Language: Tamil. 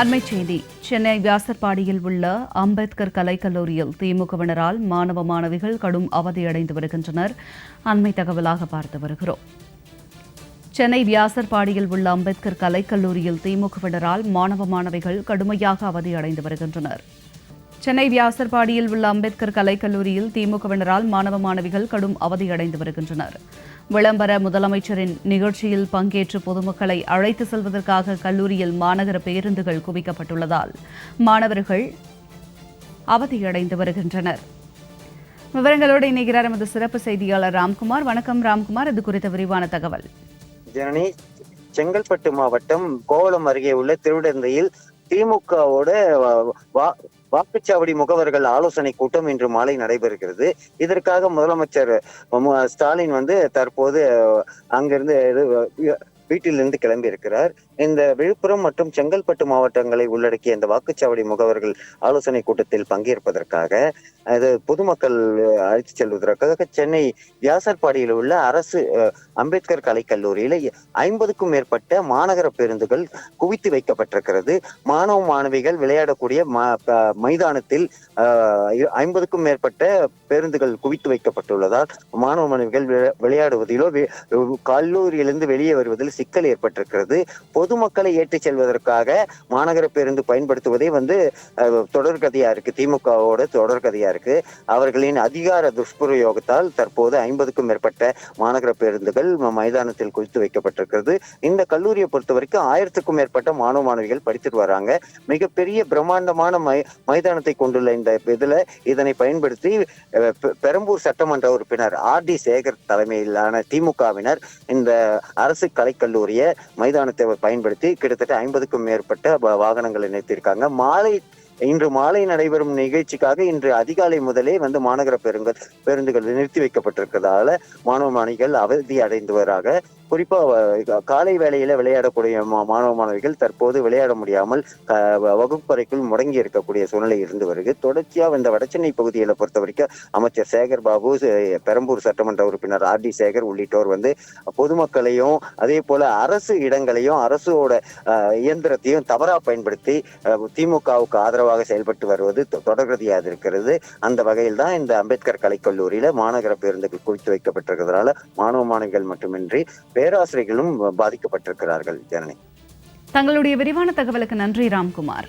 அண்மைச் செய்தி. சென்னை வியாசர்பாடியில் உள்ள அம்பேத்கர் கலைக்கல்லூரியில் திமுகவினரால் மாணவ மாணவிகள் கடும் அவதியடைந்து வருகின்றனர். அண்மை தகவலாக பார்த்து வருகிறோம். சென்னை வியாசர்பாடியில் உள்ள அம்பேத்கர் கலைக்கல்லூரியில் திமுகவினரால் மாணவ மாணவிகள் கடுமையாக அவதியடைந்து வருகின்றனர். சென்னை வியாசர்பாடியில் உள்ள அம்பேத்கர் கலைக்கல்லூரியில் திமுகவினரால் மாணவ மாணவிகள் கடும் அவதியடைந்து வருகின்றனர். விளம்பர முதலமைச்சரின் நிகழ்ச்சியில் பங்கேற்று பொதுமக்களை அழைத்து செல்வதற்காக கல்லூரியில் மாநகர பேருந்துகள் குவிக்கப்பட்டுள்ளதால் மாணவர்கள் அவதியடைந்து வருகின்றனர். விவரங்களோடு இணைகிறார் எமது சிறப்பு செய்தியாளர் ராம்குமார். வணக்கம் ராம்குமார், இது குறித்த விரிவான தகவல். ஜனனி, செங்கல்பட்டு மாவட்டம் கோவளம் அருகே உள்ள திருவிடந்தையில் திமுகவோட வாக்குச்சாவடி முகவர்கள் ஆலோசனை கூட்டம் இன்று மாலை நடைபெறுகிறது. இதற்காக முதலமைச்சர் ஸ்டாலின் தற்போது அங்கிருந்து வீட்டிலிருந்து கிளம்பி இருக்கிறார். இந்த விழுப்புரம் மற்றும் செங்கல்பட்டு மாவட்டங்களை உள்ளடக்கிய இந்த வாக்குச்சாவடி முகவர்கள் ஆலோசனை கூட்டத்தில் பங்கேற்பதற்காக பொதுமக்கள் அழைத்து செல்வதற்காக சென்னை வியாசர்பாடியில் உள்ள அரசு அம்பேத்கர் கலைக்கல்லூரியில 50க்கும் மேற்பட்ட மாநகர பேருந்துகள் குவித்து வைக்கப்பட்டிருக்கிறது. மாணவ மாணவிகள் விளையாடக்கூடிய மைதானத்தில் 50க்கும் மேற்பட்ட பேருந்துகள் குவித்து வைக்கப்பட்டுள்ளதால் மாணவ மாணவிகள் விளையாடுவதிலோ கல்லூரியிலிருந்து வெளியே வருவதில் சிக்கல் ஏற்பட்டிருக்கிறது. பொதுமக்களை ஏற்றிச் செல்வதற்காக மாநகர பேருந்து பயன்படுத்துவதே தொடர்கதையா இருக்கு. திமுகவோட தொடர்கதையா இருக்கு. அவர்களின் அதிகார துஷ்பிரயோகத்தால் தற்போது 50க்கும் மேற்பட்ட மாநகர பேருந்துகள் மைதானத்தில் குவித்து வைக்கப்பட்டிருக்கிறது. இந்த கல்லூரியை பொறுத்த வரைக்கும் 1000க்கும் மேற்பட்ட மாணவ மாணவிகள் படித்துட்டு வராங்க. மிகப்பெரிய பிரம்மாண்டமான மைதானத்தை கொண்டுள்ள இந்த இதனை பயன்படுத்தி பெரம்பூர் சட்டமன்ற உறுப்பினர் RD சேகர் தலைமையிலான திமுகவினர் இந்த அரசு கலைக்கல்லூரிய மைதானத்தை பயன்படுத்தி கிட்டத்தட்ட 50க்கும் மேற்பட்ட வாகனங்களை நிறுத்தியிருக்காங்க. இன்று மாலை நடைபெறும் நிகழ்ச்சிக்காக இன்று அதிகாலை முதலே மாநகர பேருந்துகள் நிறுத்தி வைக்கப்பட்டிருக்கிறதால மாணவ மாணவிகள் அவதி அடைந்தவராக, குறிப்பா காலை வேளையில விளையாடக்கூடிய மாணவ மாணவிகள் தற்போது விளையாட முடியாமல் வகுப்பறைக்குள் முடங்கி இருக்கக்கூடிய சூழ்நிலை இருந்து வருது. தொடர்ச்சியா இந்த வடசென்னை பகுதிகளை பொறுத்த வரைக்கும் அமைச்சர் சேகர் பாபு, பெரம்பூர் சட்டமன்ற உறுப்பினர் RD சேகர் உள்ளிட்டோர் பொதுமக்களையும் அதே போல அரசு இடங்களையும் அரசோட இயந்திரத்தையும் தவறா பயன்படுத்தி திமுகவுக்கு ஆதரவாக செயல்பட்டு வருவது தொடர்கதையாக இருக்கிறது. அந்த வகையில் தான் இந்த அம்பேத்கர் கலைக்கல்லூரியில மாநகர பேருந்துகள் குவித்து வைக்கப்பட்டிருக்கிறதுனால மாணவ மாணவிகள் மட்டுமின்றி பேராசிரியர்களும் பாதிக்கப்பட்டிருக்கிறார்கள். ஜனனி, தங்களுடைய விரிவான தகவலுக்கு நன்றி ராம்குமார்.